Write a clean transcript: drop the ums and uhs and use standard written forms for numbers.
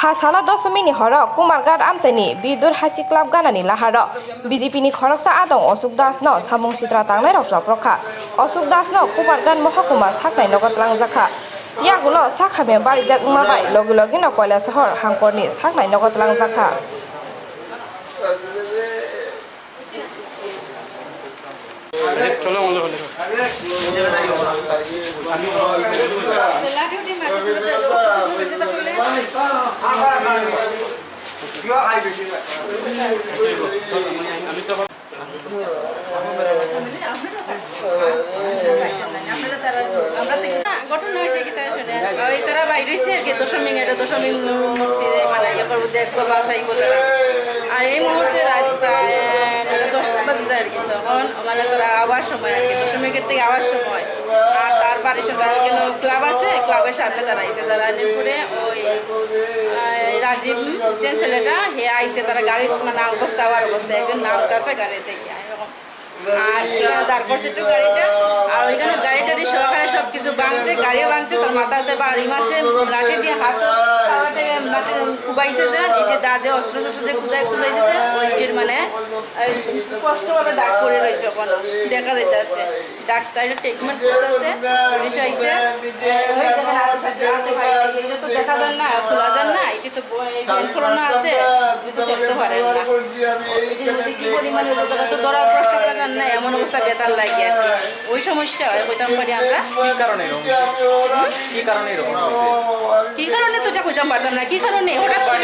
Hasala dosmini horo Kumargat Amseni Bidur Hasi Club Ganani Laharo BJP ni Khoroksa Adong Osuk Das no Samung Sitra Tangnai Roksa Prokha Osuk Das no Kumargan Mohakuma Saknai Nogatlang Zakha Yagulo Sakhabe Barijak Mabai Logi no Koila Sahor Hangkorni Saknai Nogatlang Zakha গঠন হয়েছে কি তাই শুনে ওই তারা বাইরে হয়েছে আর কি দশমী মূর্তি মানে ইয়ে করবো দেখবো বাসাইবো তারা আর এই মুহূর্তে রাত প্রায় 10টা বাজে যায় আর কি তখন মানে তারা আবার সময় আর কি দশমী গেট থেকে আবার সময় আর তার বাড়ির সঙ্গে কেন ক্লাব আছে ক্লাবের সামনে তারা আইসে তারা পরে ওই রাজীব যে ছেলেটা হে আইসে তারা গাড়ি মানে অবস্থা আবার অবস্থা একজন নাম কাছে গাড়ি থেকে এরকম আর এখানে দাঁড় করছে একটু গাড়িটা আর ওইখানে গাড়িটারি সহকারে সব কিছু ভাঙছে গাড়িও ভাঙছে তার মাথাতে বাড়ি মারছে লাঠি দিয়ে হাত লাঠি কুবাইছে যে এটি দাঁতে অস্ত্র শস্ত্র দিয়ে কুদাইছে যে ওইটির মানে স্পষ্টভাবে দাগ করে রয়েছে ওখানে দেখা যাইতেছে ডাক্তার ট্রিটমেন্ট করতেছে পুলিশ আইসে এটা তো দেখা যান না খোলা যান না এটি তো ফোরনা আছে তো দেখতে পারেন না এটির মধ্যে কি পরিমাণে তো ধরার প্রশ্ন করা যান না এমন অবস্থা বেতার লাগে আর কি ওই সমস্যা হয় হইতাম পারি আমরা কি কারণে তো এটা হইতাম পারতাম না কি কারণে হঠাৎ করে